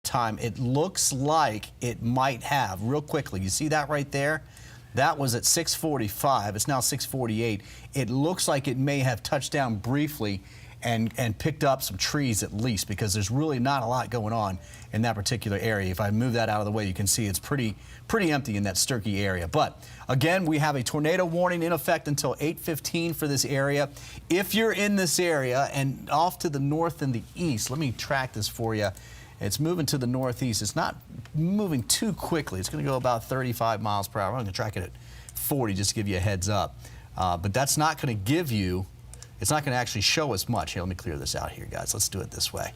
time, it looks like it might have, real quickly. You see that right there? That was at 6:45. It's now 6:48. It looks like it may have touched down briefly and picked up some trees at least, because there's really not a lot going on in that particular area. If I move that out of the way, you can see it's pretty empty in that Sturkey area. But again, we have a tornado warning in effect until 8:15 for this area. If you're in this area and off to the north and the east, let me track this for you. It's moving to the northeast. It's not moving too quickly. It's going to go about 35 miles per hour. I'm going to track it at 40 just to give you a heads up. But that's not going to give you, it's not going to actually show us much. Here, let me clear this out here, guys. Let's do it this way.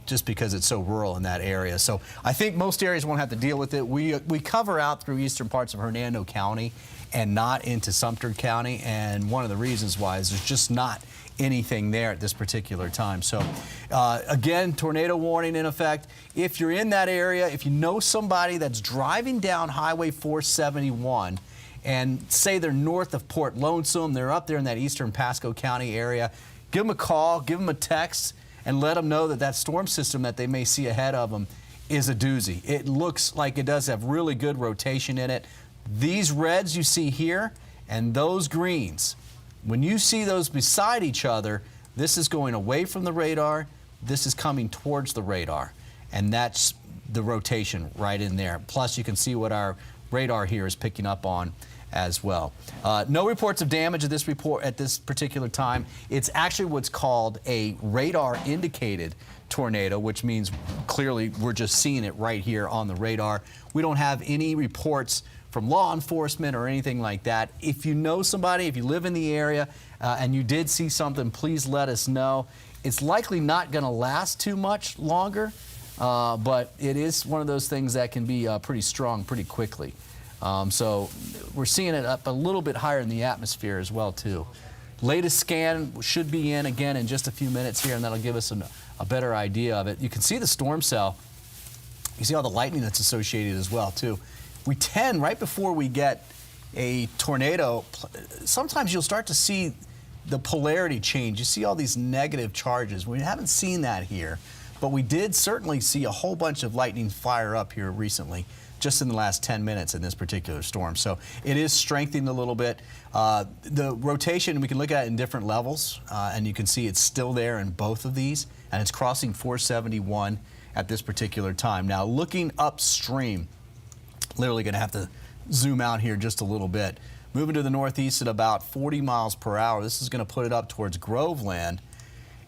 Just because it's so rural in that area. So I think most areas won't have to deal with it. We cover out through eastern parts of Hernando County and not into Sumter County. And one of the reasons why is there's just not anything there at this particular time. So again, tornado warning in effect. If you're in that area, if you know somebody that's driving down Highway 471 and say they're north of Port Lonesome, they're up there in that eastern Pasco County area, give them a call, give them a text, and let them know that that storm system that they may see ahead of them is a doozy. It looks like it does have really good rotation in it. These reds you see here and those greens, when you see those beside each other, this is going away from the radar, this is coming towards the radar, and that's the rotation right in there. Plus you can see what our radar here is picking up on as well. No reports of damage at this particular time. It's actually what's called a radar indicated tornado, which means clearly we're just seeing it right here on the radar. We don't have any reports from law enforcement or anything like that. If you know somebody, if you live in the area and you did see something, please let us know. It's likely not going to last too much longer, but it is one of those things that can be pretty strong pretty quickly. So we're seeing it up a little bit higher in the atmosphere as well too. Latest scan should be in again in just a few minutes here, and that'll give us a better idea of it. You can see the storm cell. You see all the lightning that's associated as well too. We tend, right before we get a tornado, sometimes you'll start to see the polarity change. You see all these negative charges. We haven't seen that here, but we did certainly see a whole bunch of lightning fire up here recently, just in the last 10 minutes in this particular storm. So it is strengthening a little bit. The rotation, we can look at it in different levels, and you can see it's still there in both of these, and it's crossing 471 at this particular time. Now, looking upstream, literally going to have to zoom out here just a little bit. Moving to the northeast at about 40 miles per hour. This is going to put it up towards Groveland.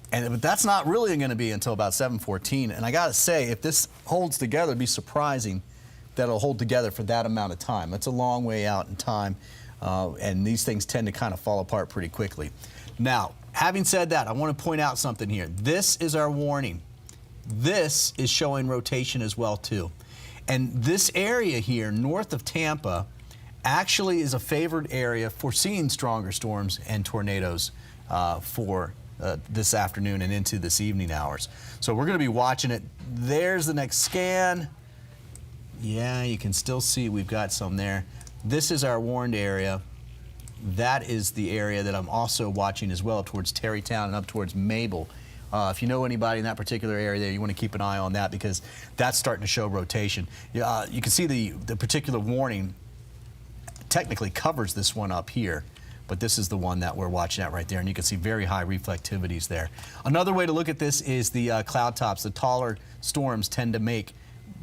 But that's not really going to be until about 7:14. And I got to say, if this holds together, it'd be surprising that it'll hold together for that amount of time. That's a long way out in time, and these things tend to kind of fall apart pretty quickly. Now, having said that, I want to point out something here. This is our warning. This is showing rotation as well too. And this area here, north of Tampa, actually is a favored area for seeing stronger storms and tornadoes for this afternoon and into this evening hours. So we're going to be watching it. There's the next scan. Yeah, you can still see we've got some there. This is our warned area. That is the area that I'm also watching as well, towards Terrytown and up towards Mabel. If you know anybody in that particular area there, you want to keep an eye on that, because that's starting to show rotation. You can see the particular warning technically covers this one up here, but this is the one that we're watching at right there, and you can see very high reflectivities there. Another way to look at this is the cloud tops. The taller storms tend to make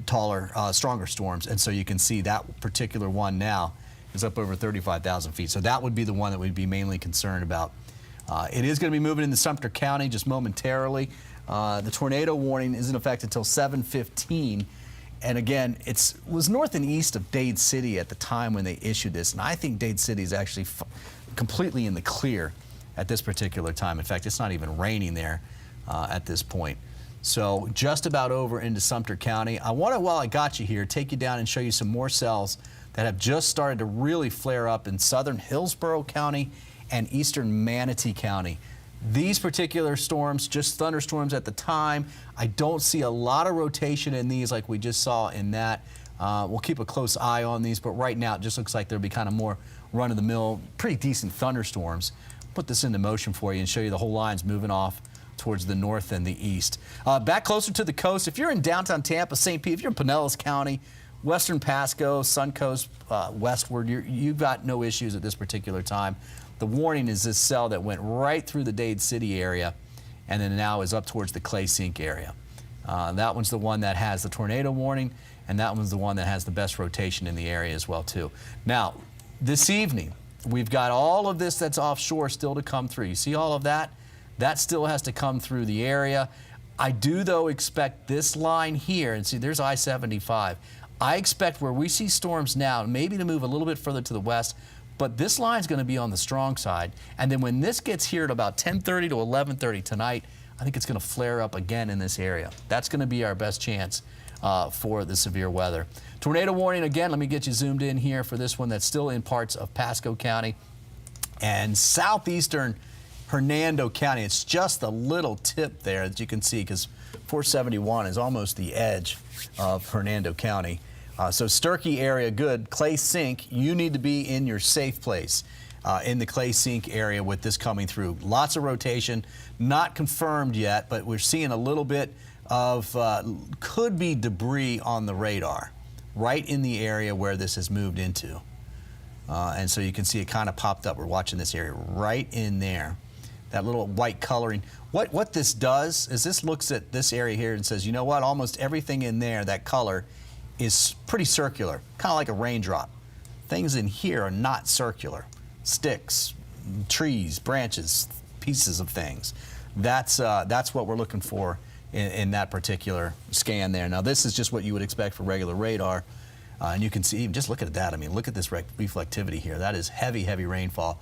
taller, stronger storms, and so you can see that particular one now is up over 35,000 feet. So that would be the one that we'd be mainly concerned about. It is going to be moving into Sumter County just momentarily. The tornado warning is in effect until 7:15. And again, it was north and east of Dade City at the time when they issued this. And I think Dade City is actually completely in the clear at this particular time. In fact, it's not even raining there at this point. So just about over into Sumter County. I want to, while I got you here, take you down and show you some more cells that have just started to really flare up in southern Hillsborough County and eastern Manatee County. These particular storms, just thunderstorms at the time. I don't see a lot of rotation in these like we just saw in that. We'll keep a close eye on these, but right now it just looks like there'll be kind of more run-of-the-mill, pretty decent thunderstorms. Put this into motion for you and show you the whole lines moving off towards the north and the east. Back closer to the coast, if you're in downtown Tampa, St. Pete, if you're in Pinellas County, western Pasco, Suncoast, westward, you've got no issues at this particular time. The warning is this cell that went right through the Dade City area and then now is up towards the Clay Sink area. That one's the one that has the tornado warning, and that one's the one that has the best rotation in the area as well too. Now, this evening, we've got all of this that's offshore still to come through. You see all of that? That still has to come through the area. I do, though, expect this line here, and see, there's I-75. I expect where we see storms now, maybe to move a little bit further to the west, but this line's going to be on the strong side. And then when this gets here at about 10:30 to 11:30 tonight, I think it's going to flare up again in this area. That's going to be our best chance for the severe weather. Tornado warning again. Let me get you zoomed in here for this one that's still in parts of Pasco County and southeastern Hernando County. It's just a little tip there that you can see because 471 is almost the edge of Hernando County. So Sturkey area, good. Clay Sink, you need to be in your safe place in the Clay Sink area with this coming through. Lots of rotation, not confirmed yet, but we're seeing a little bit of could be debris on the radar right in the area where this has moved into. And so you can see it kind of popped up. We're watching this area right in there. That little white coloring. What this does is this looks at this area here and says, you know what, almost everything in there, that color, is pretty circular, kind of like a raindrop. Things in here are not circular. Sticks, trees, branches, pieces of things. That's what we're looking for in that particular scan there. Now this is just what you would expect for regular radar. And you can see, just look at that. I mean, look at this reflectivity here. That is heavy, heavy rainfall.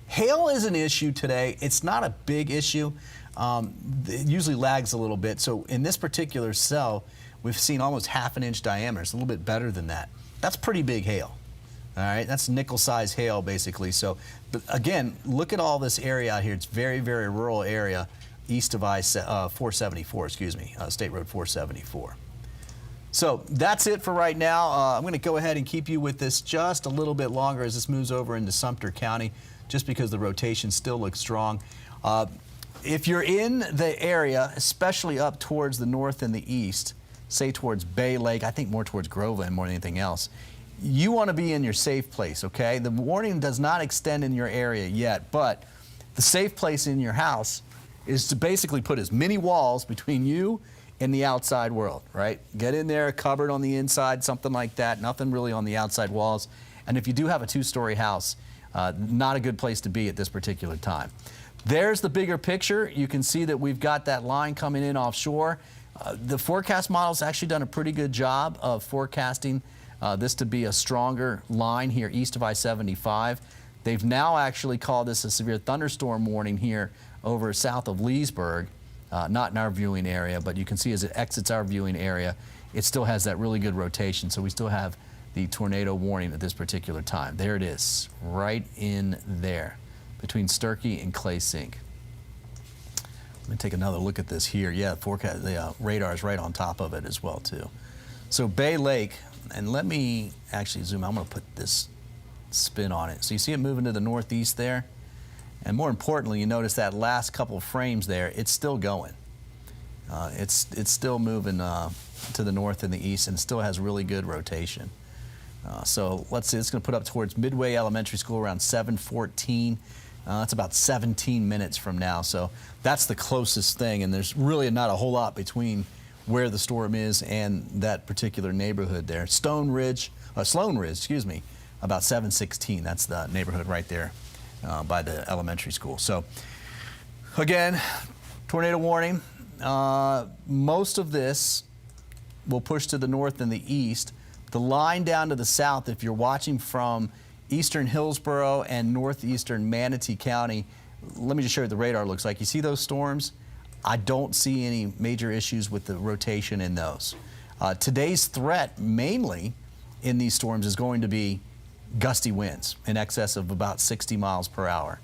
Hail is an issue today. It's not a big issue. It usually lags a little bit. So in this particular cell, we've seen almost ½ an inch diameter. It's a little bit better than that. That's pretty big hail. All right, that's nickel-size hail basically. So, but again, look at all this area out here. It's very, very rural area east of I-474, excuse me, State Road 474. So that's it for right now. I'm going to go ahead and keep you with this just a little bit longer as this moves over into Sumter County, just because the rotation still looks strong. If you're in the area, especially up towards the north and the east, say towards Bay Lake, I think more towards Groveland more than anything else, you want to be in your safe place, okay? The warning does not extend in your area yet, but the safe place in your house is to basically put as many walls between you and the outside world, right? Get in there, a cupboard on the inside, something like that, nothing really on the outside walls. And if you do have a two-story house, not a good place to be at this particular time. There's the bigger picture. You can see that we've got that line coming in offshore. The forecast model's actually done a pretty good job of forecasting this to be a stronger line here east of I-75. They've now actually called this a severe thunderstorm warning here over south of Leesburg, not in our viewing area, but you can see as it exits our viewing area, it still has that really good rotation, so we still have the tornado warning at this particular time. There it is, right in there, between Sturkey and Clay Sink. Let me take another look at this here. Yeah, forecast, the radar is right on top of it as well too. So Bay Lake, and let me actually zoom. I'm going to put this spin on it. So you see it moving to the northeast there, and more importantly, you notice that last couple of frames there. It's still going. It's still moving to the north and the east, and still has really good rotation. So let's see, it's going to put up towards Midway Elementary School around 7:14. That's about 17 minutes from now. So that's the closest thing, and there's really not a whole lot between where the storm is and that particular neighborhood there. Sloan Ridge, excuse me, about 7:16. That's the neighborhood right there by the elementary school. So again, tornado warning. Most of this will push to the north and the east. The line down to the south, if you're watching from eastern Hillsborough and northeastern Manatee County, let me just show you what the radar looks like. You see those storms? I don't see any major issues with the rotation in those. Today's threat mainly in these storms is going to be gusty winds in excess of about 60 miles per hour.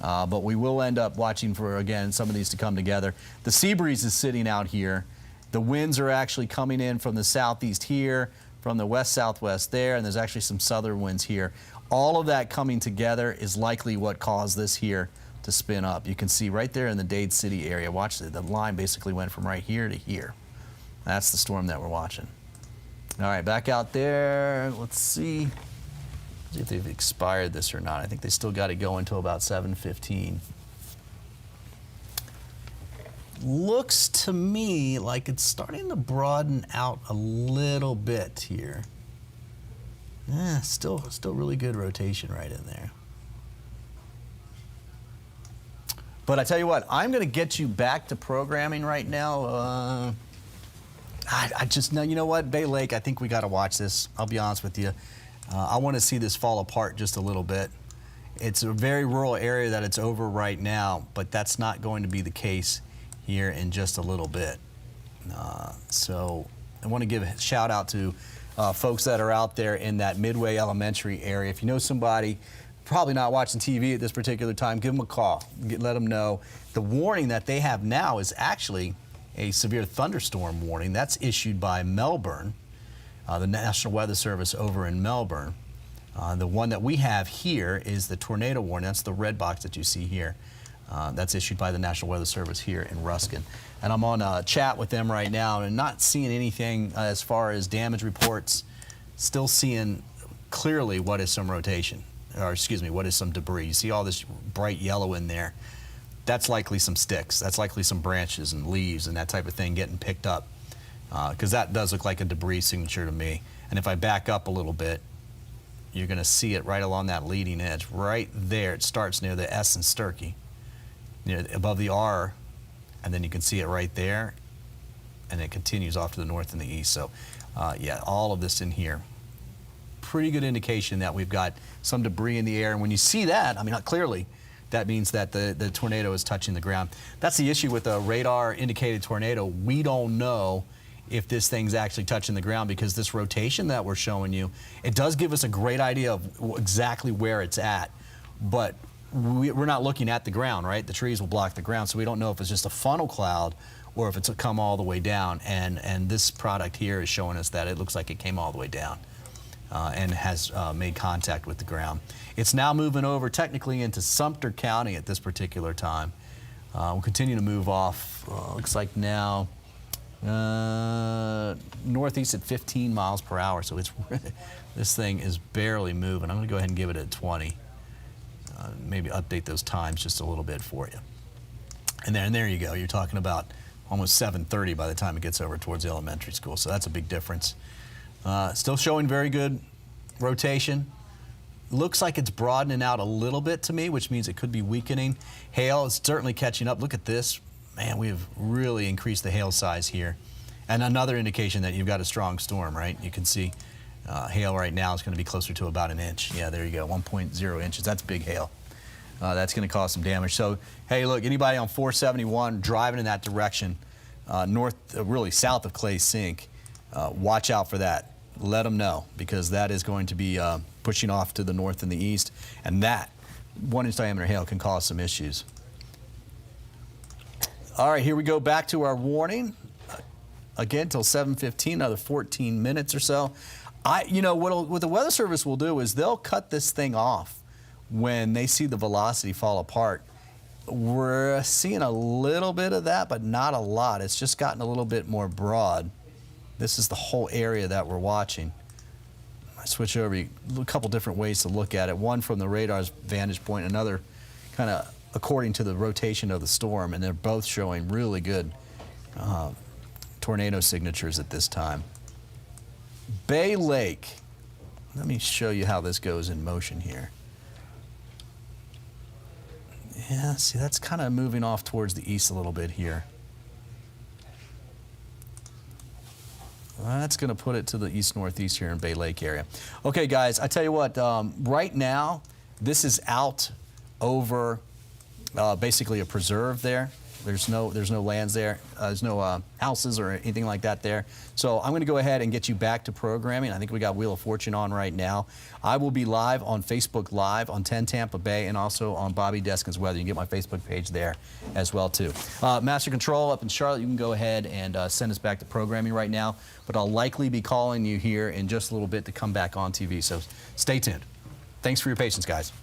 But we will end up watching for, again, some of these to come together. The sea breeze is sitting out here. The winds are actually coming in from the southeast here, from the west-southwest there, and there's actually some southern winds here. All of that coming together is likely what caused this here to spin up. You can see right there in the Dade City area. Watch the line basically went from right here to here. That's the storm that we're watching. All right, back out there. Let's see if they've expired this or not. I think they still got it going until about 7:15. Looks to me like it's starting to broaden out a little bit here. Yeah, still really good rotation right in there. But I tell you what, I'm going to get you back to programming right now. I just know, you know what, Bay Lake, I think we got to watch this. I'll be honest with you. I want to see this fall apart just a little bit. It's a very rural area that it's over right now, but that's not going to be the case here in just a little bit. So I want to give a shout out to folks that are out there in that Midway Elementary area. If you know somebody probably not watching TV at this particular time, give them a call. Let them know. The warning that they have now is actually a severe thunderstorm warning. That's issued by Melbourne, the National Weather Service over in Melbourne. The one that we have here is the tornado warning. That's the red box that you see here. That's issued by the National Weather Service here in Ruskin. And I'm on a chat with them right now and not seeing anything as far as damage reports. Still seeing clearly what is some rotation, or excuse me, what is some debris. You see all this bright yellow in there. That's likely some sticks. That's likely some branches and leaves and that type of thing getting picked up. Because that does look like a debris signature to me. And if I back up a little bit, you're going to see it right along that leading edge. Right there, it starts near the S in Sturkey, near above the R, and then you can see it right there, and it continues off to the north and the east. So, yeah, all of this in here. Pretty good indication that we've got some debris in the air. And when you see that, I mean, not clearly, that means that the tornado is touching the ground. That's the issue with a radar-indicated tornado. We don't know if this thing's actually touching the ground because this rotation that we're showing you, it does give us a great idea of exactly where it's at, but we're not looking at the ground, right? The trees will block the ground, so we don't know if it's just a funnel cloud or if it's come all the way down. And this product here is showing us that it looks like it came all the way down and has made contact with the ground. It's now moving over technically into Sumter County at this particular time. We'll continue to move off, looks like now, northeast at 15 miles per hour. So it's this thing is barely moving. I'm going to go ahead and give it a 20. Maybe update those times just a little bit for you. And there you go. You're talking about almost 7:30 by the time it gets over towards the elementary school. So that's a big difference. Still showing very good rotation. Looks like it's broadening out a little bit to me, which means it could be weakening. Hail is certainly catching up. Look at this. Man, we've really increased the hail size here. And another indication that you've got a strong storm, right? You can see hail right now is going to be closer to about an inch. Yeah, there you go, 1.0 inches. That's big hail. That's going to cause some damage. So, hey, look, anybody on 471 driving in that direction, really south of Clay Sink, watch out for that. Let them know, because that is going to be pushing off to the north and the east, and that 1-inch diameter hail can cause some issues. All right, here we go back to our warning. Again, till 7:15, another 14 minutes or so. You know, what the Weather Service will do is they'll cut this thing off when they see the velocity fall apart. We're seeing a little bit of that, but not a lot. It's just gotten a little bit more broad. This is the whole area that we're watching. I switch over a couple different ways to look at it. One from the radar's vantage point, another kind of according to the rotation of the storm, and they're both showing really good tornado signatures at this time. Bay Lake. Let me show you how this goes in motion here. Yeah, see, that's kind of moving off towards the east a little bit here. Well, that's going to put it to the east-northeast here in Bay Lake area. Okay, guys, I tell you what, right now, this is out over basically a preserve there. There's no lands there. There's no houses or anything like that there. So I'm going to go ahead and get you back to programming. I think we got Wheel of Fortune on right now. I will be live on Facebook Live on 10 Tampa Bay and also on Bobby Deskin's Weather. You can get my Facebook page there as well too. Master Control up in Charlotte, you can go ahead and send us back to programming right now. But I'll likely be calling you here in just a little bit to come back on TV. So stay tuned. Thanks for your patience, guys.